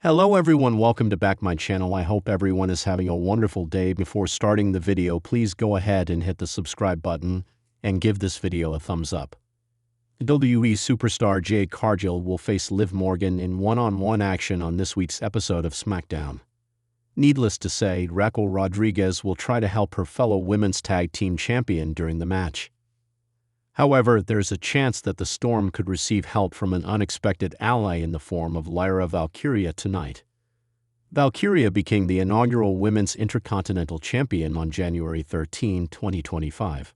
Hello everyone, welcome to back my channel. I hope everyone is having a wonderful day. Before starting the video, please go ahead and hit the subscribe button and give this video a thumbs up. WWE superstar Jade Cargill will face Liv Morgan in one-on-one action on this week's episode of SmackDown. Needless to say, Raquel Rodriguez will try to help her fellow women's tag team champion during the match. However, there's a chance that the Storm could receive help from an unexpected ally in the form of Lyra Valkyria tonight. Valkyria became the inaugural Women's Intercontinental Champion on January 13, 2025.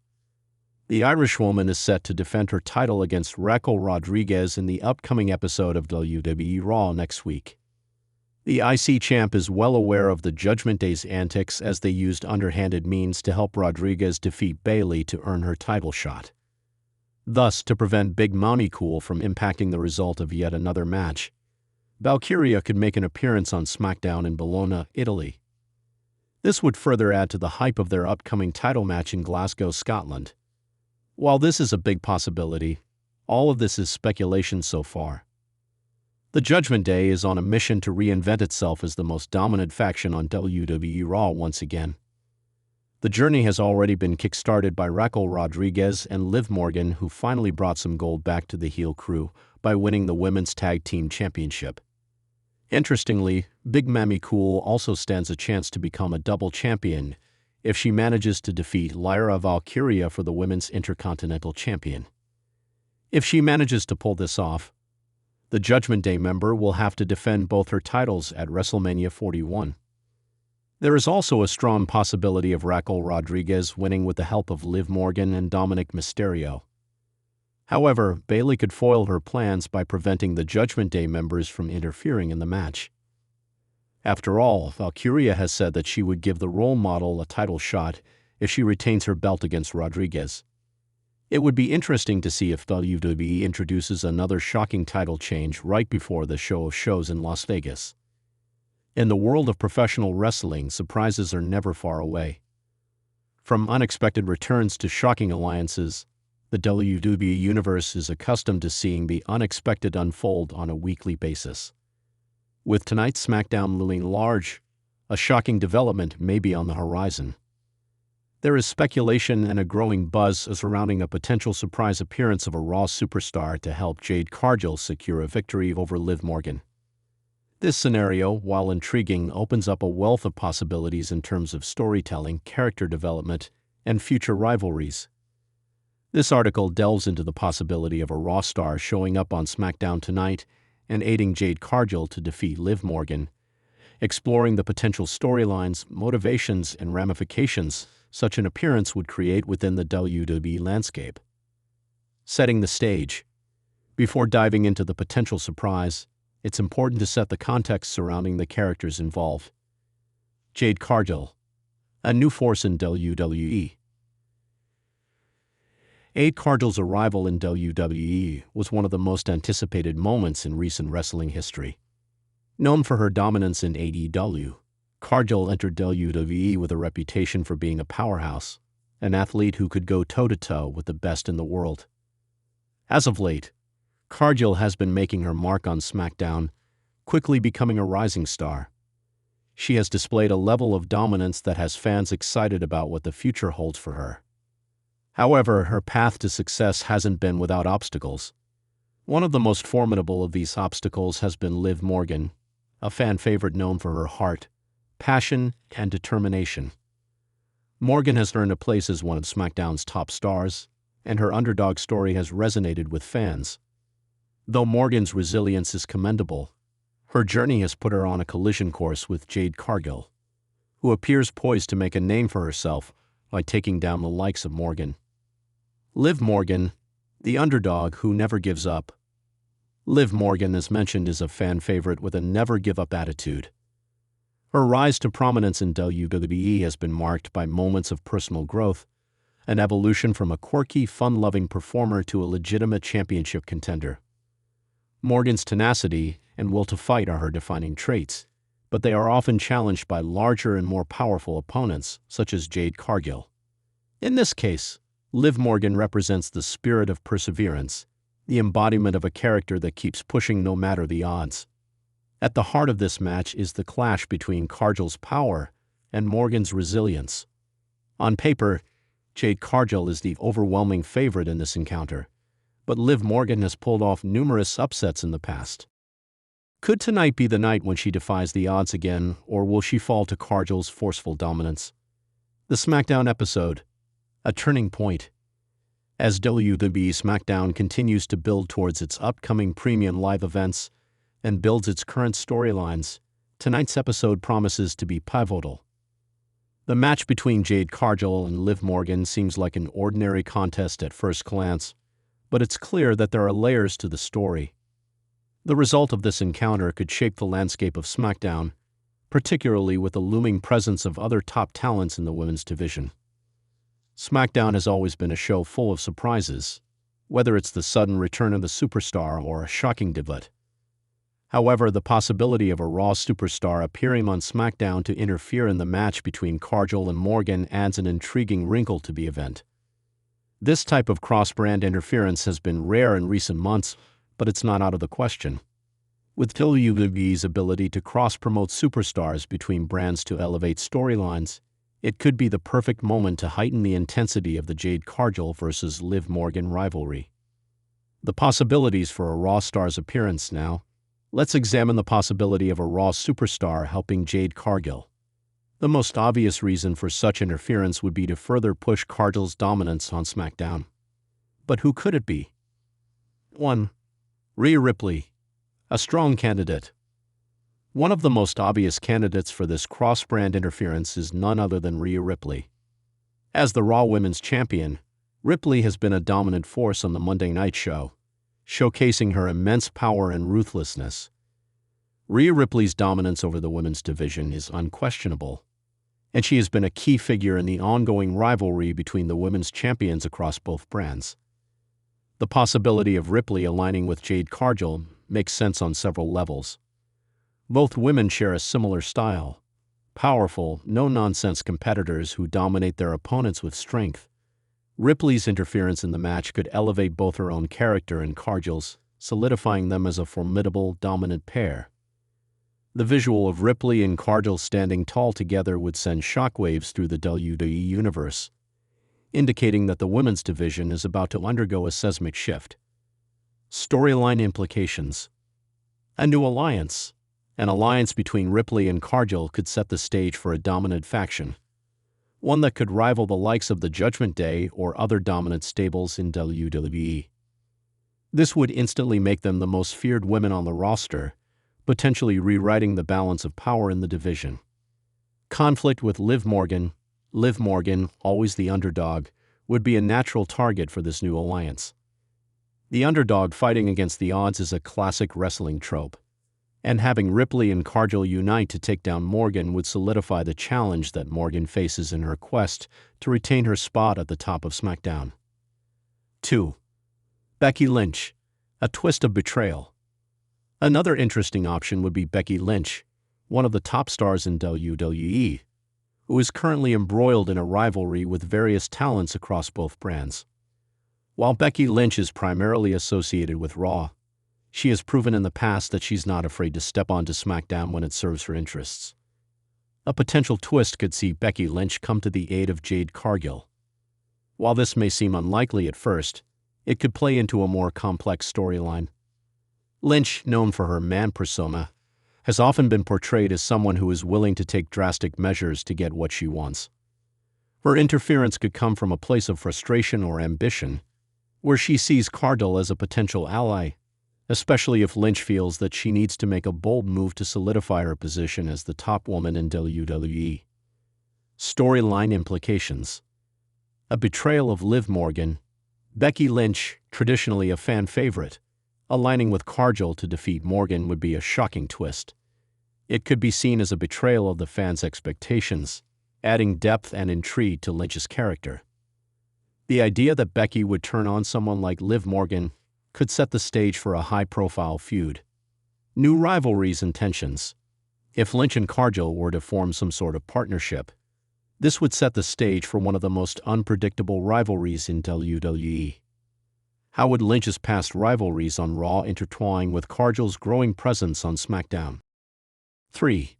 The Irishwoman is set to defend her title against Raquel Rodriguez in the upcoming episode of WWE Raw next week. The IC champ is well aware of the Judgment Day's antics as they used underhanded means to help Rodriguez defeat Bayley to earn her title shot. Thus, to prevent Big Mommy Cool from impacting the result of yet another match, Valkyria could make an appearance on SmackDown in Bologna, Italy. This would further add to the hype of their upcoming title match in Glasgow, Scotland. While this is a big possibility, all of this is speculation so far. The Judgment Day is on a mission to reinvent itself as the most dominant faction on WWE Raw once again. The journey has already been kick-started by Raquel Rodriguez and Liv Morgan, who finally brought some gold back to the heel crew by winning the Women's Tag Team Championship. Interestingly, Big Mommy Cool also stands a chance to become a double champion if she manages to defeat Lyra Valkyria for the Women's Intercontinental Champion. If she manages to pull this off, the Judgment Day member will have to defend both her titles at WrestleMania 41. There is also a strong possibility of Raquel Rodriguez winning with the help of Liv Morgan and Dominic Mysterio. However, Bayley could foil her plans by preventing the Judgment Day members from interfering in the match. After all, Valkyria has said that she would give the role model a title shot if she retains her belt against Rodriguez. It would be interesting to see if WWE introduces another shocking title change right before the show of shows in Las Vegas. In the world of professional wrestling, surprises are never far away. From unexpected returns to shocking alliances, the WWE Universe is accustomed to seeing the unexpected unfold on a weekly basis. With tonight's SmackDown looming large, a shocking development may be on the horizon. There is speculation and a growing buzz surrounding a potential surprise appearance of a Raw superstar to help Jade Cargill secure a victory over Liv Morgan. This scenario, while intriguing, opens up a wealth of possibilities in terms of storytelling, character development, and future rivalries. This article delves into the possibility of a Raw star showing up on SmackDown tonight and aiding Jade Cargill to defeat Liv Morgan, exploring the potential storylines, motivations, and ramifications such an appearance would create within the WWE landscape. Setting the stage. Before diving into the potential surprise, it's important to set the context surrounding the characters involved. Jade Cargill, a new force in WWE. Jade Cargill's arrival in WWE was one of the most anticipated moments in recent wrestling history. Known for her dominance in AEW, Cargill entered WWE with a reputation for being a powerhouse, an athlete who could go toe-to-toe with the best in the world. As of late, Cargill has been making her mark on SmackDown, quickly becoming a rising star. She has displayed a level of dominance that has fans excited about what the future holds for her. However, her path to success hasn't been without obstacles. One of the most formidable of these obstacles has been Liv Morgan, a fan favorite known for her heart, passion, and determination. Morgan has earned a place as one of SmackDown's top stars, and her underdog story has resonated with fans. Though Morgan's resilience is commendable, her journey has put her on a collision course with Jade Cargill, who appears poised to make a name for herself by taking down the likes of Morgan. Liv Morgan, the underdog who never gives up. Liv Morgan, as mentioned, is a fan favorite with a never-give-up attitude. Her rise to prominence in WWE has been marked by moments of personal growth, an evolution from a quirky, fun-loving performer to a legitimate championship contender. Morgan's tenacity and will to fight are her defining traits, but they are often challenged by larger and more powerful opponents, such as Jade Cargill. In this case, Liv Morgan represents the spirit of perseverance, the embodiment of a character that keeps pushing no matter the odds. At the heart of this match is the clash between Cargill's power and Morgan's resilience. On paper, Jade Cargill is the overwhelming favorite in this encounter, but Liv Morgan has pulled off numerous upsets in the past. Could tonight be the night when she defies the odds again, or will she fall to Cargill's forceful dominance? The SmackDown episode, a turning point. As WWE SmackDown continues to build towards its upcoming premium live events and builds its current storylines, tonight's episode promises to be pivotal. The match between Jade Cargill and Liv Morgan seems like an ordinary contest at first glance, but it's clear that there are layers to the story. The result of this encounter could shape the landscape of SmackDown, particularly with the looming presence of other top talents in the women's division. SmackDown has always been a show full of surprises, whether it's the sudden return of the superstar or a shocking debut. However, the possibility of a Raw superstar appearing on SmackDown to interfere in the match between Cargill and Morgan adds an intriguing wrinkle to the event. This type of cross-brand interference has been rare in recent months, but it's not out of the question. With WWE's ability to cross-promote superstars between brands to elevate storylines, it could be the perfect moment to heighten the intensity of the Jade Cargill versus Liv Morgan rivalry. The possibilities for a Raw star's appearance now. Let's examine the possibility of a Raw superstar helping Jade Cargill. The most obvious reason for such interference would be to further push Cargill's dominance on SmackDown. But who could it be? 1. Rhea Ripley, a strong candidate. One of the most obvious candidates for this cross-brand interference is none other than Rhea Ripley. As the Raw Women's Champion, Ripley has been a dominant force on the Monday Night Show, showcasing her immense power and ruthlessness. Rhea Ripley's dominance over the women's division is unquestionable, and she has been a key figure in the ongoing rivalry between the women's champions across both brands. The possibility of Ripley aligning with Jade Cargill makes sense on several levels. Both women share a similar style, powerful, no-nonsense competitors who dominate their opponents with strength. Ripley's interference in the match could elevate both her own character and Cargill's, solidifying them as a formidable, dominant pair. The visual of Ripley and Cargill standing tall together would send shockwaves through the WWE universe, indicating that the women's division is about to undergo a seismic shift. Storyline implications. A new alliance. An alliance between Ripley and Cargill could set the stage for a dominant faction, one that could rival the likes of the Judgment Day or other dominant stables in WWE. This would instantly make them the most feared women on the roster, potentially rewriting the balance of power in the division. Conflict with Liv Morgan, always the underdog, would be a natural target for this new alliance. The underdog fighting against the odds is a classic wrestling trope, and having Ripley and Cargill unite to take down Morgan would solidify the challenge that Morgan faces in her quest to retain her spot at the top of SmackDown. 2. Becky Lynch, a twist of betrayal. Another interesting option would be Becky Lynch, one of the top stars in WWE, who is currently embroiled in a rivalry with various talents across both brands. While Becky Lynch is primarily associated with Raw, she has proven in the past that she's not afraid to step onto SmackDown when it serves her interests. A potential twist could see Becky Lynch come to the aid of Jade Cargill. While this may seem unlikely at first, it could play into a more complex storyline. Lynch, known for her man persona, has often been portrayed as someone who is willing to take drastic measures to get what she wants. Her interference could come from a place of frustration or ambition, where she sees Cargill as a potential ally, especially if Lynch feels that she needs to make a bold move to solidify her position as the top woman in WWE. Storyline implications. A betrayal of Liv Morgan. Becky Lynch, traditionally a fan favorite, aligning with Cargill to defeat Morgan would be a shocking twist. It could be seen as a betrayal of the fans' expectations, adding depth and intrigue to Lynch's character. The idea that Becky would turn on someone like Liv Morgan could set the stage for a high-profile feud. New rivalries and tensions. If Lynch and Cargill were to form some sort of partnership, this would set the stage for one of the most unpredictable rivalries in WWE. How would Lynch's past rivalries on Raw intertwine with Cargill's growing presence on SmackDown? 3.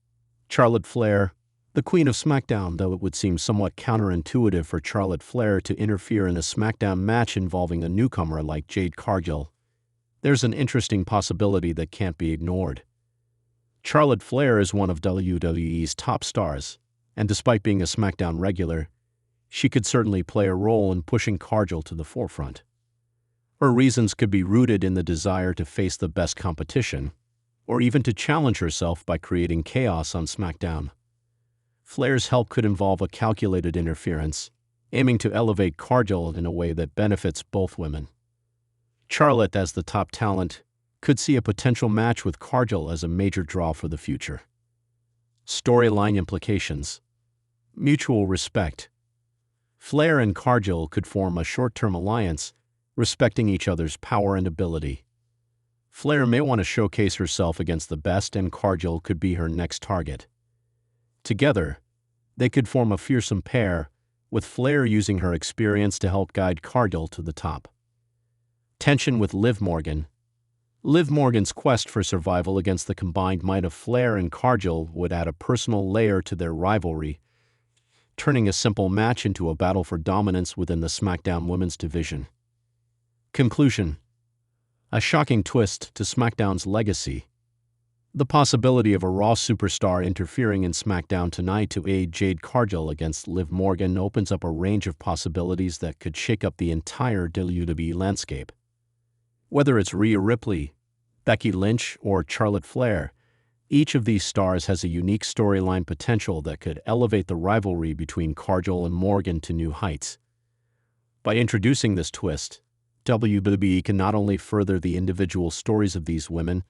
Charlotte Flair, the Queen of SmackDown. Though it would seem somewhat counterintuitive for Charlotte Flair to interfere in a SmackDown match involving a newcomer like Jade Cargill, there's an interesting possibility that can't be ignored. Charlotte Flair is one of WWE's top stars, and despite being a SmackDown regular, she could certainly play a role in pushing Cargill to the forefront. Her reasons could be rooted in the desire to face the best competition, or even to challenge herself by creating chaos on SmackDown. Flair's help could involve a calculated interference, aiming to elevate Cargill in a way that benefits both women. Charlotte, as the top talent, could see a potential match with Cargill as a major draw for the future. Storyline implications. Mutual respect. Flair and Cargill could form a short-term alliance, respecting each other's power and ability. Flair may want to showcase herself against the best, and Cargill could be her next target. Together, they could form a fearsome pair, with Flair using her experience to help guide Cargill to the top. Tension with Liv Morgan. Liv Morgan's quest for survival against the combined might of Flair and Cargill would add a personal layer to their rivalry, turning a simple match into a battle for dominance within the SmackDown Women's division. Conclusion. A shocking twist to SmackDown's legacy. The possibility of a Raw superstar interfering in SmackDown tonight to aid Jade Cargill against Liv Morgan opens up a range of possibilities that could shake up the entire WWE landscape. Whether it's Rhea Ripley, Becky Lynch, or Charlotte Flair, each of these stars has a unique storyline potential that could elevate the rivalry between Cargill and Morgan to new heights. By introducing this twist, WWE can not only further the individual stories of these women,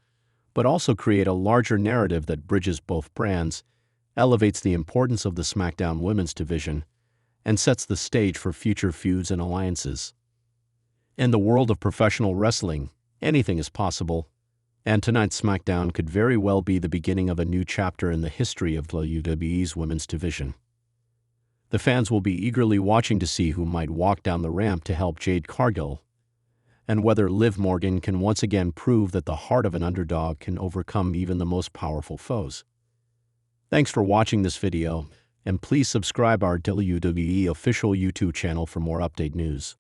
but also create a larger narrative that bridges both brands, elevates the importance of the SmackDown Women's division, and sets the stage for future feuds and alliances. In the world of professional wrestling, anything is possible, and tonight's SmackDown could very well be the beginning of a new chapter in the history of WWE's women's division. The fans will be eagerly watching to see who might walk down the ramp to help Jade Cargill, and whether Liv Morgan can once again prove that the heart of an underdog can overcome even the most powerful foes. Thanks for watching this video, and please subscribe our WWE official YouTube channel for more update news.